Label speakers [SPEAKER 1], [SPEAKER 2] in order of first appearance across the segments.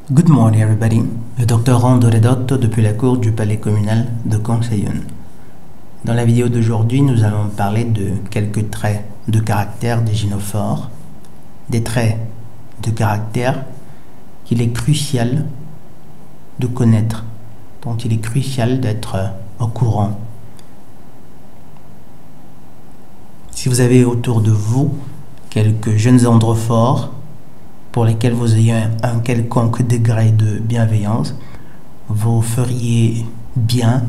[SPEAKER 1] Good morning everybody, le docteur Randoredotto depuis la cour du palais communal de Conseillon. Dans la vidéo d'aujourd'hui, nous allons parler de quelques traits de caractère des gynophores, des traits de caractère qu'il est crucial de connaître, dont il est crucial d'être au courant. Si vous avez autour de vous quelques jeunes androphores pour lesquels vous ayez un quelconque degré de bienveillance, vous feriez bien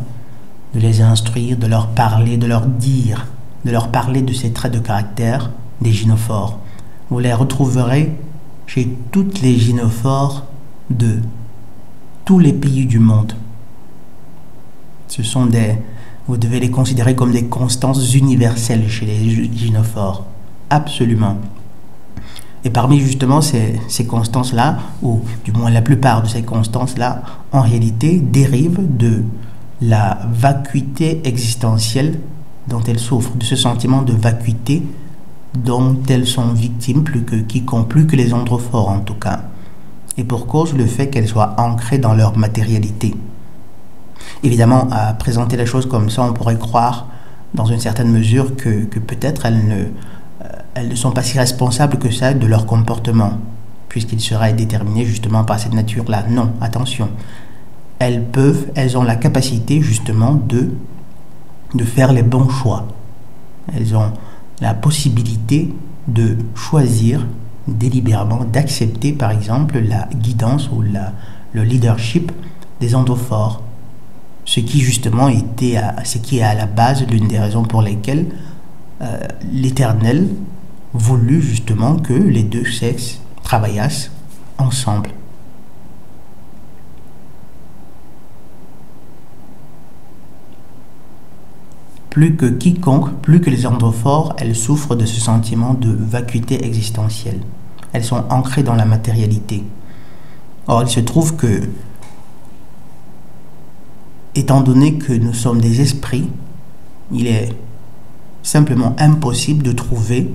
[SPEAKER 1] de les instruire, de leur parler, de leur dire, de leur parler de ces traits de caractère des gynophores. Vous les retrouverez chez toutes les gynophores de tous les pays du monde. Vous devez les considérer comme des constances universelles chez les gynophores. Absolument. Et parmi justement ces constances-là, ou du moins la plupart de ces constances-là, en réalité dérivent de la vacuité existentielle dont elles souffrent, de ce sentiment de vacuité dont elles sont victimes plus que quiconque, plus que les androphores en tout cas. Et pour cause le fait qu'elles soient ancrées dans leur matérialité. Évidemment, à présenter la chose comme ça, on pourrait croire dans une certaine mesure que peut-être elles ne sont pas si responsables que ça de leur comportement, puisqu'il serait déterminé justement par cette nature-là. Non, attention. Elles ont la capacité justement de faire les bons choix. Elles ont la possibilité de choisir délibérément, d'accepter par exemple la guidance ou le leadership des androphores. Ce qui justement ce qui est à la base l'une des raisons pour lesquelles l'Éternel voulut justement que les deux sexes travaillassent ensemble. Plus que quiconque, plus que les androphores, elles souffrent de ce sentiment de vacuité existentielle. Elles sont ancrées dans la matérialité. Or, il se trouve que, étant donné que nous sommes des esprits, il est simplement impossible de trouver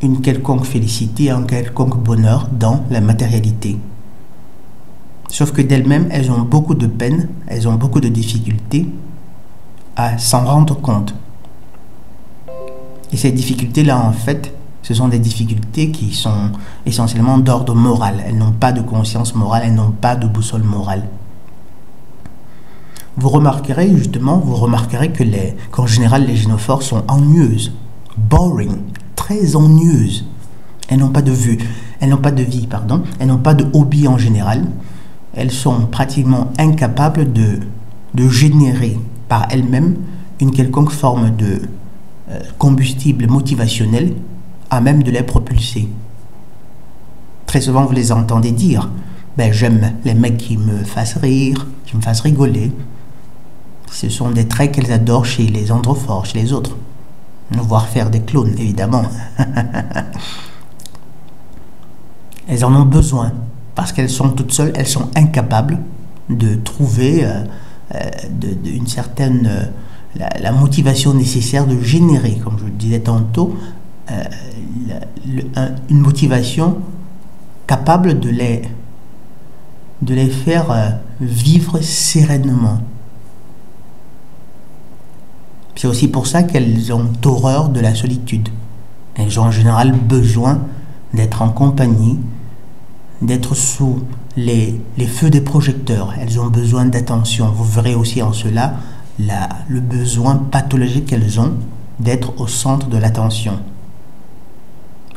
[SPEAKER 1] une quelconque félicité, un quelconque bonheur dans la matérialité. Sauf que d'elles-mêmes, elles ont beaucoup de peine, elles ont beaucoup de difficultés à s'en rendre compte. Et ces difficultés-là, en fait, ce sont des difficultés qui sont essentiellement d'ordre moral. Elles n'ont pas de conscience morale, elles n'ont pas de boussole morale. Vous remarquerez qu'en général, les gynophores sont ennuyeuses, boring, très ennuyeuses. Elles n'ont pas de vie, elles n'ont pas de hobby en général. Elles sont pratiquement incapables de générer par elles-mêmes une quelconque forme de combustible motivationnel à même de les propulser. Très souvent, vous les entendez dire « j'aime les mecs qui me fassent rire, qui me fassent rigoler ». Ce sont des traits qu'elles adorent chez les androphores, chez les autres. Nous voir faire des clones, évidemment. Elles en ont besoin, parce qu'elles sont toutes seules, elles sont incapables de trouver une certaine la motivation nécessaire de générer, comme je le disais tantôt, une motivation capable de les faire vivre sereinement. C'est aussi pour ça qu'elles ont horreur de la solitude. Elles ont en général besoin d'être en compagnie, d'être sous les feux des projecteurs. Elles ont besoin d'attention. Vous verrez aussi en cela le besoin pathologique qu'elles ont d'être au centre de l'attention.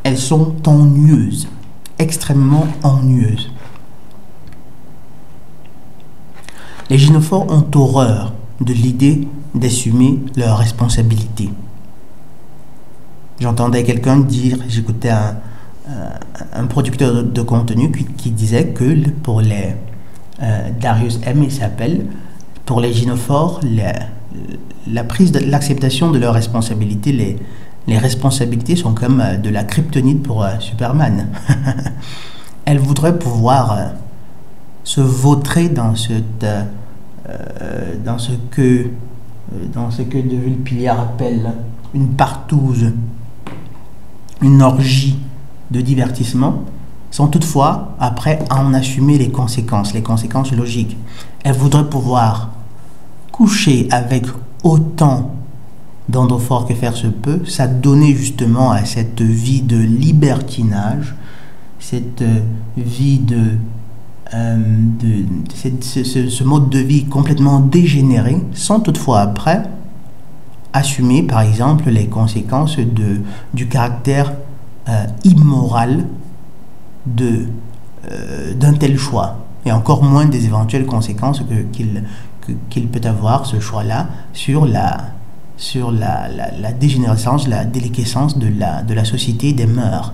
[SPEAKER 1] Elles sont ennuyeuses, extrêmement ennuyeuses. Les gynophores ont horreur de l'idée d'assumer leurs responsabilités. J'entendais quelqu'un dire, j'écoutais un producteur de contenu qui disait que pour les Darius M, il s'appelle, pour les gynophores, l'acceptation de leurs responsabilités, les responsabilités sont comme de la kryptonite pour Superman. Elles voudraient pouvoir se vautrer dans ce que De Vulpillard appelle une partouze, une orgie de divertissement, sans toutefois, après, en assumer les conséquences logiques. Elle voudrait pouvoir coucher avec autant d'androphores que faire se peut, s'adonner justement à cette vie de libertinage, cette vie ce mode de vie complètement dégénéré, sans toutefois après assumer par exemple les conséquences du caractère immoral d'un tel choix, et encore moins des éventuelles conséquences qu'il peut avoir, ce choix-là, sur la dégénérescence, la déliquescence de la société et des mœurs.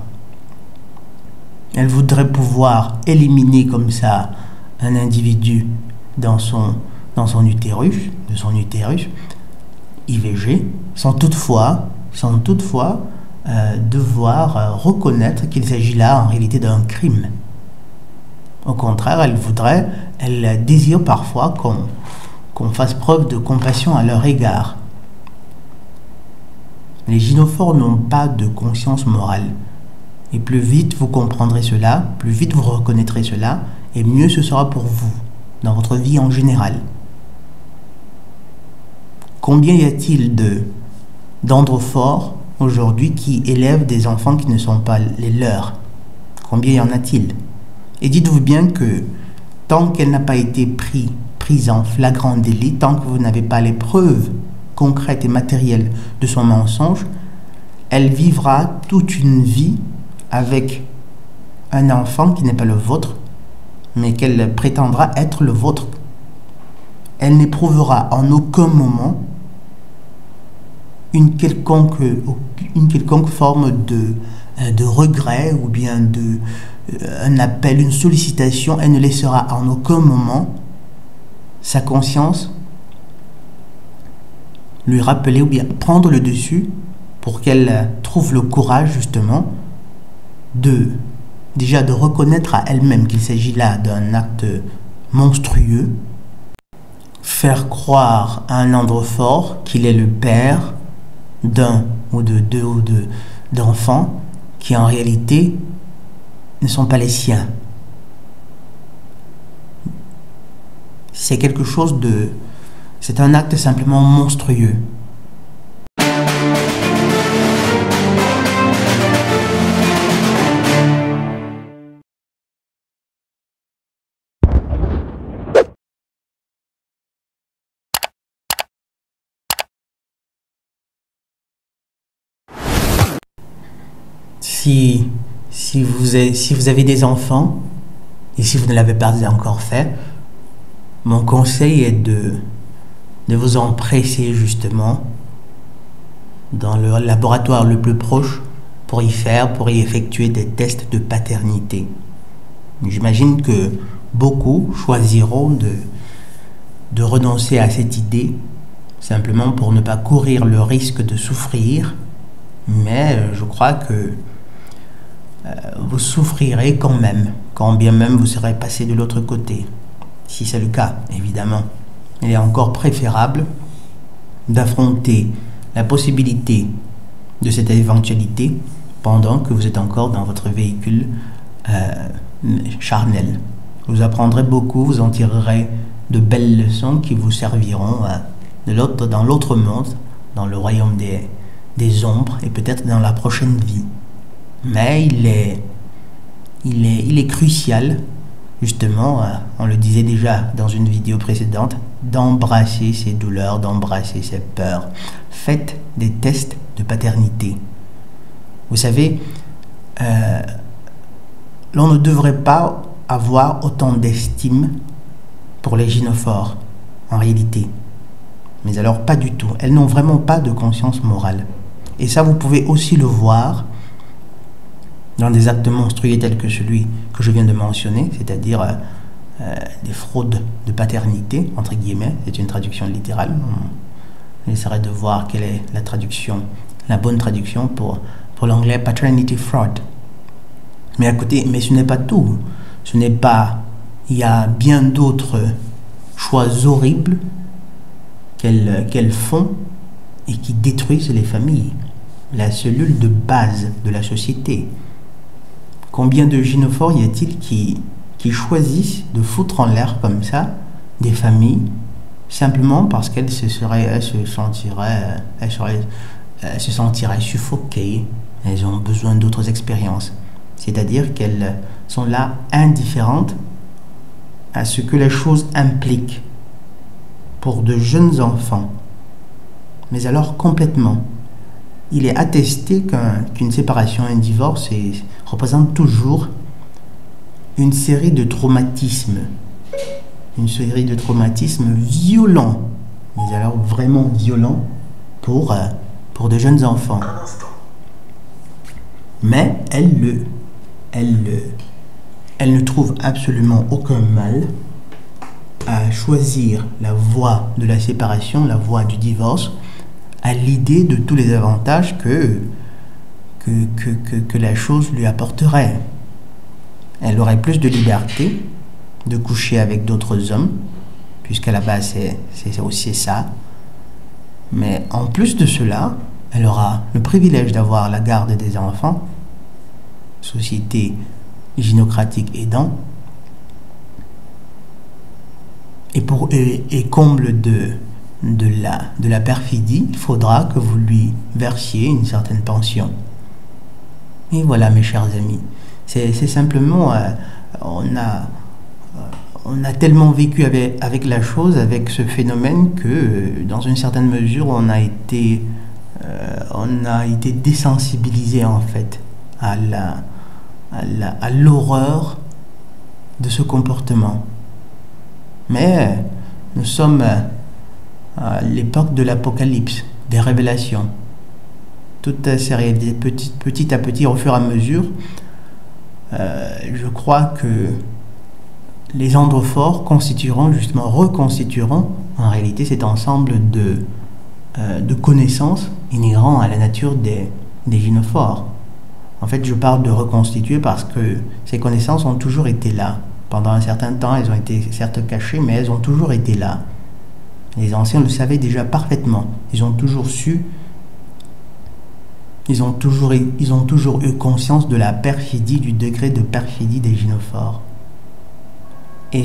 [SPEAKER 1] Elle voudrait pouvoir éliminer comme ça un individu de son utérus, IVG, sans toutefois devoir reconnaître qu'il s'agit là en réalité d'un crime. Au contraire, elle désire parfois qu'on fasse preuve de compassion à leur égard. Les gynophores n'ont pas de conscience morale. Et plus vite vous comprendrez cela, plus vite vous reconnaîtrez cela, et mieux ce sera pour vous, dans votre vie en général. Combien y a-t-il d'androphores aujourd'hui qui élèvent des enfants qui ne sont pas les leurs? Combien y en a-t-il? Et dites-vous bien que tant qu'elle n'a pas été prise en flagrant délit, tant que vous n'avez pas les preuves concrètes et matérielles de son mensonge, elle vivra toute une vie avec un enfant qui n'est pas le vôtre, mais qu'elle prétendra être le vôtre. Elle n'éprouvera en aucun moment une quelconque forme de regret ou bien un appel, une sollicitation. Elle ne laissera en aucun moment sa conscience lui rappeler ou bien prendre le dessus pour qu'elle trouve le courage justement déjà de reconnaître à elle-même qu'il s'agit là d'un acte monstrueux, faire croire à un androphore qu'il est le père d'un ou de deux d'enfants qui en réalité ne sont pas les siens. C'est c'est un acte simplement monstrueux. Si vous avez des enfants, et si vous ne l'avez pas encore fait, mon conseil est de vous empresser justement dans le laboratoire le plus proche pour y effectuer des tests de paternité. J'imagine que beaucoup choisiront de renoncer à cette idée simplement pour ne pas courir le risque de souffrir, mais je crois que vous souffrirez quand bien même vous serez passé de l'autre côté. Si c'est le cas, évidemment, il est encore préférable d'affronter la possibilité de cette éventualité pendant que vous êtes encore dans votre véhicule charnel. Vous apprendrez beaucoup, vous en tirerez de belles leçons qui vous serviront dans l'autre monde, dans le royaume des ombres et peut-être dans la prochaine vie. Mais il est crucial, justement, on le disait déjà dans une vidéo précédente, d'embrasser ses douleurs, d'embrasser ses peurs. Faites des tests de paternité. Vous savez, l'on ne devrait pas avoir autant d'estime pour les gynophores, en réalité. Mais alors, pas du tout. Elles n'ont vraiment pas de conscience morale. Et ça, vous pouvez aussi le voir dans des actes monstrueux tels que celui que je viens de mentionner, c'est-à-dire des fraudes de paternité, entre guillemets, c'est une traduction littérale. On essaierait de voir quelle est la bonne traduction pour l'anglais paternity fraud. Mais ce n'est pas tout. Il y a bien d'autres choix horribles qu'elles font et qui détruisent les familles, la cellule de base de la société. Combien de gynophores y a-t-il qui choisissent de foutre en l'air comme ça des familles simplement parce qu'elles se sentiraient suffoquées, elles ont besoin d'autres expériences. C'est-à-dire qu'elles sont là indifférentes à ce que les choses impliquent pour de jeunes enfants. Mais alors complètement. Il est attesté qu'une séparation, un divorce représente toujours une série de traumatismes. Une série de traumatismes violents. Mais alors vraiment violents pour de jeunes enfants. Mais elle ne trouve absolument aucun mal à choisir la voie de la séparation, la voie du divorce, à l'idée de tous les avantages que la chose lui apporterait. Elle aurait plus de liberté de coucher avec d'autres hommes, puisqu'à la base c'est aussi ça. Mais en plus de cela, elle aura le privilège d'avoir la garde des enfants, société gynocratique aidant, et comble de la perfidie, il faudra que vous lui versiez une certaine pension. Et voilà, mes chers amis, c'est simplement, on a tellement vécu avec la chose, avec ce phénomène, que dans une certaine mesure, on a été désensibilisé en fait à l'horreur de ce comportement. Mais nous sommes à l'époque de l'Apocalypse, des révélations. Toute ces réalités, petit à petit, au fur et à mesure, je crois que les androphores reconstitueront en réalité cet ensemble de connaissances inhérents à la nature des gynophores. En fait, je parle de reconstituer parce que ces connaissances ont toujours été là. Pendant un certain temps, elles ont été certes cachées, mais elles ont toujours été là. Les anciens le savaient déjà parfaitement. Ils ont toujours su, ils ont toujours eu conscience de la perfidie, du degré de perfidie des gynophores. Et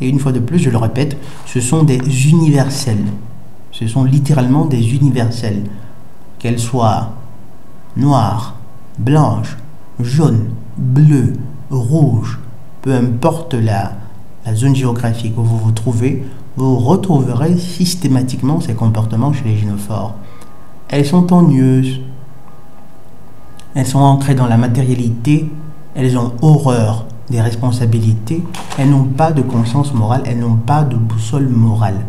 [SPEAKER 1] une fois de plus, je le répète, ce sont des universels. Ce sont littéralement des universels. Qu'elles soient noires, blanches, jaunes, bleues, rouges, peu importe la zone géographique où vous vous trouvez, vous retrouverez systématiquement ces comportements chez les gynophores. Elles sont ennuyeuses, elles sont ancrées dans la matérialité, elles ont horreur des responsabilités, elles n'ont pas de conscience morale, elles n'ont pas de boussole morale.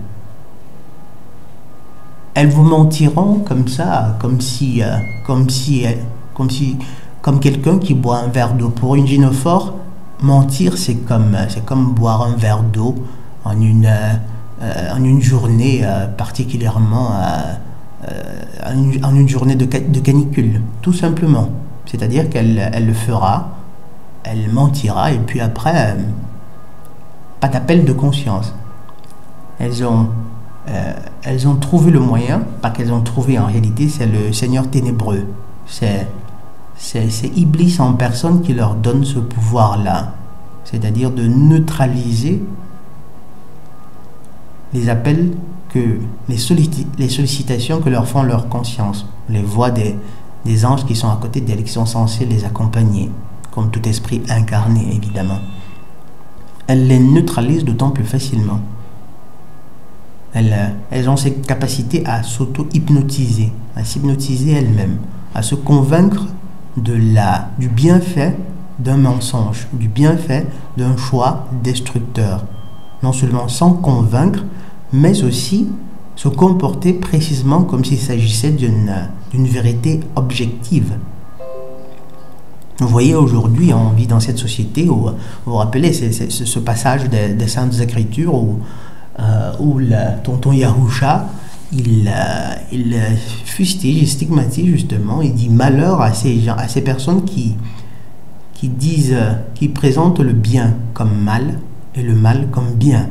[SPEAKER 1] Elles vous mentiront comme ça, comme quelqu'un qui boit un verre d'eau. Pour une gynophore, mentir, c'est comme boire un verre d'eau en une journée particulièrement, en une journée de canicule, tout simplement. C'est-à-dire qu'elle le fera, elle mentira, et puis après, pas d'appel de conscience. Elles ont trouvé le moyen, pas qu'elles ont trouvé en réalité, c'est le Seigneur ténébreux. C'est Iblis en personne qui leur donne ce pouvoir-là, c'est-à-dire de neutraliser les appels, les sollicitations que leur font leur conscience, les voix des anges qui sont à côté d'elles, qui sont censés les accompagner, comme tout esprit incarné évidemment. Elles les neutralisent d'autant plus facilement. Elles ont cette capacité à s'auto-hypnotiser, à s'hypnotiser elles-mêmes, à se convaincre du bienfait d'un mensonge, du bienfait d'un choix destructeur. Non seulement sans convaincre, mais aussi se comporter précisément comme s'il s'agissait d'une vérité objective. Vous voyez, aujourd'hui, on vit dans cette société où, vous vous rappelez, c'est ce passage des Saintes Écritures où le tonton Yahusha, il fustige et stigmatise justement, il dit malheur à ces gens, à ces personnes qui présentent le bien comme mal et le mal comme bien.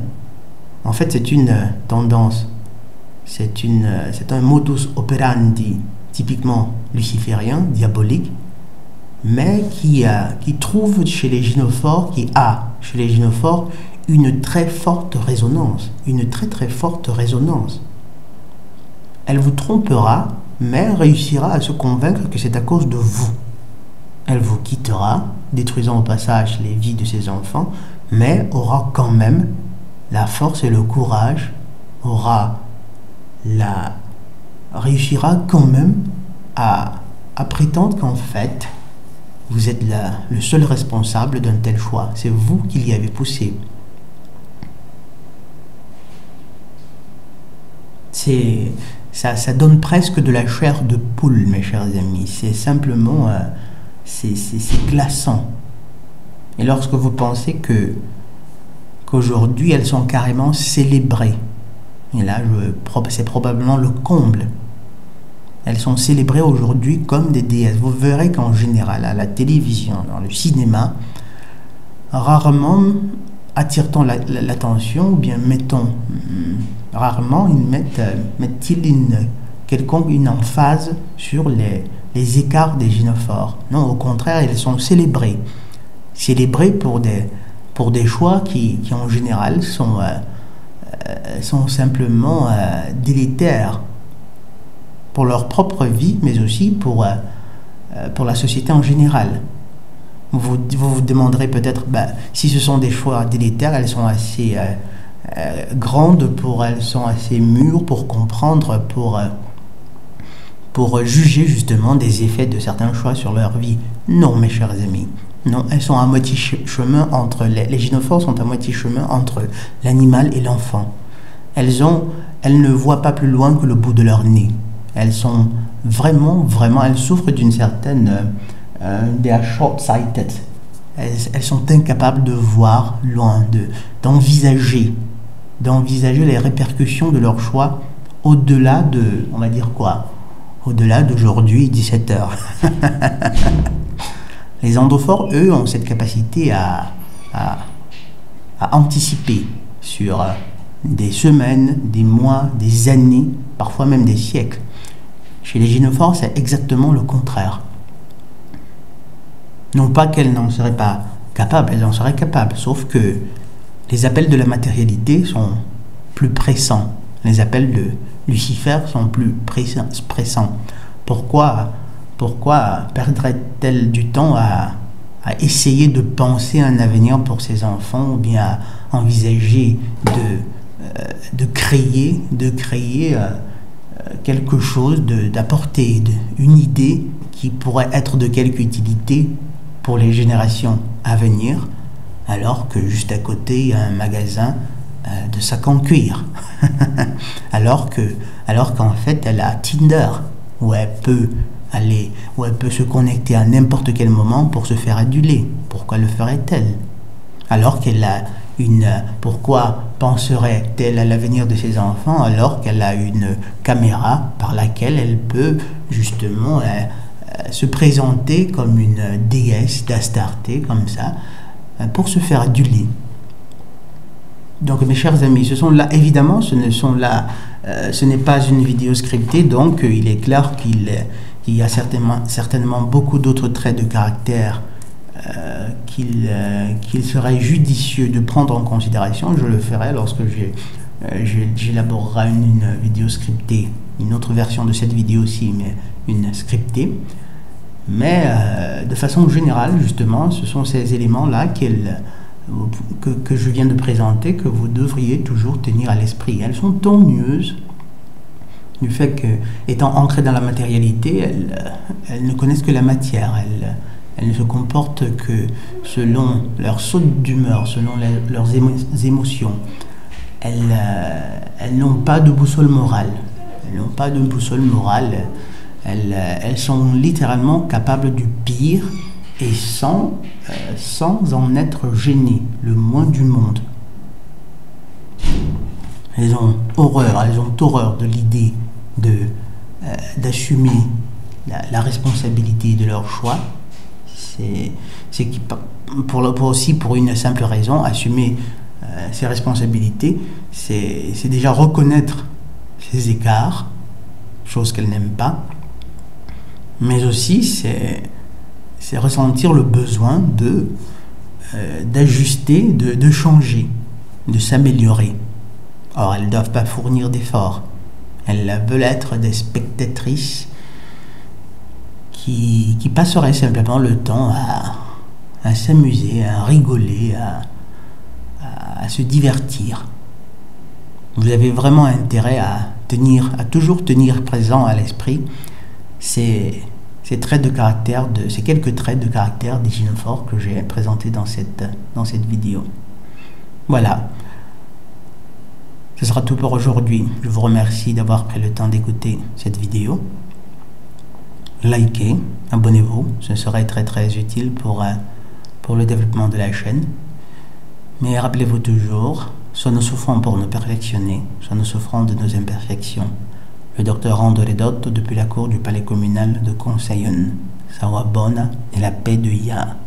[SPEAKER 1] En fait, c'est une tendance, c'est un modus operandi typiquement luciférien, diabolique, mais qui trouve chez les gynophores, qui a chez les gynophores une très forte résonance, une très très forte résonance. Elle vous trompera, mais réussira à se convaincre que c'est à cause de vous. Elle vous quittera, détruisant au passage les vies de ses enfants, mais aura quand même la force et le courage, réussira quand même à prétendre qu'en fait, vous êtes le seul responsable d'un tel choix. C'est vous qui l'y avez poussé. Ça donne presque de la chair de poule, mes chers amis. C'est simplement... c'est glaçant. Et lorsque vous pensez qu'aujourd'hui, elles sont carrément célébrées, et là, c'est probablement le comble. Elles sont célébrées aujourd'hui comme des déesses. Vous verrez qu'en général, à la télévision, dans le cinéma, rarement attire-t-on l'attention, ou bien rarement mettent-ils une emphase sur les écarts des gynophores. Non, au contraire, elles sont célébrées. Célébrées pour des choix qui en général sont simplement délétères pour leur propre vie, mais aussi pour la société en général. Vous vous demanderez peut-être, si ce sont des choix délétères, elles sont assez grandes, elles sont assez mûres pour comprendre, pour juger justement des effets de certains choix sur leur vie. Non, mes chers amis. Non, elles sont à moitié chemin entre... Les gynophores sont à moitié chemin entre l'animal et l'enfant. Elles ne voient pas plus loin que le bout de leur nez. Elles sont vraiment, elles souffrent d'une certaine... they are short-sighted. Elles sont incapables de voir loin, d'envisager les répercussions de leur choix au-delà de, on va dire quoi, au-delà d'aujourd'hui, 17h. Les endophores, eux, ont cette capacité à anticiper sur des semaines, des mois, des années, parfois même des siècles. Chez les gynophores, c'est exactement le contraire. Non pas qu'elles n'en seraient pas capables, elles en seraient capables, sauf que les appels de la matérialité sont plus pressants. Les appels de Lucifer sont plus pressants. Pourquoi perdrait-elle du temps à essayer de penser à un avenir pour ses enfants, ou bien à envisager de créer quelque chose, d'apporter une idée qui pourrait être de quelque utilité pour les générations à venir, alors que juste à côté il y a un magasin de sacs en cuir alors qu'en fait elle a Tinder où elle peut se connecter à n'importe quel moment pour se faire aduler. Pourquoi le ferait-elle? Alors qu'elle a pourquoi penserait-elle à l'avenir de ses enfants alors qu'elle a une caméra par laquelle elle peut justement se présenter comme une déesse d'Astarté, comme ça, pour se faire aduler. Donc mes chers amis, ce sont là, évidemment, ce n'est pas une vidéo scriptée, donc il est clair qu'il y a certainement beaucoup d'autres traits de caractère qu'il serait judicieux de prendre en considération. Je le ferai lorsque j'élaborerai une vidéo scriptée, une autre version de cette vidéo aussi, mais une scriptée. Mais de façon générale, justement, ce sont ces éléments-là que je viens de présenter, que vous devriez toujours tenir à l'esprit. Elles sont tonnieuses du fait que, étant ancrées dans la matérialité, elles ne connaissent que la matière. Elles ne se comportent que selon leur saute d'humeur, selon leurs émotions. Elles n'ont pas de boussole morale. Elles n'ont pas de boussole morale. Elles sont littéralement capables du pire et sans en être gênées, le moins du monde. Elles ont horreur de l'idée d'assumer la responsabilité de leur choix. C'est aussi pour une simple raison, assumer ses responsabilités, c'est déjà reconnaître ses écarts, chose qu'elles n'aiment pas, mais aussi c'est ressentir le besoin d'ajuster, de changer, de s'améliorer. Or, elles ne doivent pas fournir d'efforts. Elles veulent être des spectatrices qui passeraient simplement le temps à s'amuser, à rigoler, à se divertir. Vous avez vraiment intérêt à toujours tenir présent à l'esprit ces traits de caractère, ces quelques traits de caractère des gynophores que j'ai présentés dans cette vidéo. Voilà. Ce sera tout pour aujourd'hui. Je vous remercie d'avoir pris le temps d'écouter cette vidéo. Likez, abonnez-vous, ce serait très très utile pour le développement de la chaîne. Mais rappelez-vous toujours, soit nous souffrons pour nous perfectionner, soit nous souffrons de nos imperfections. Le docteur Andoredot depuis la cour du palais communal de Conseillon. Sawabona et la paix de Yah.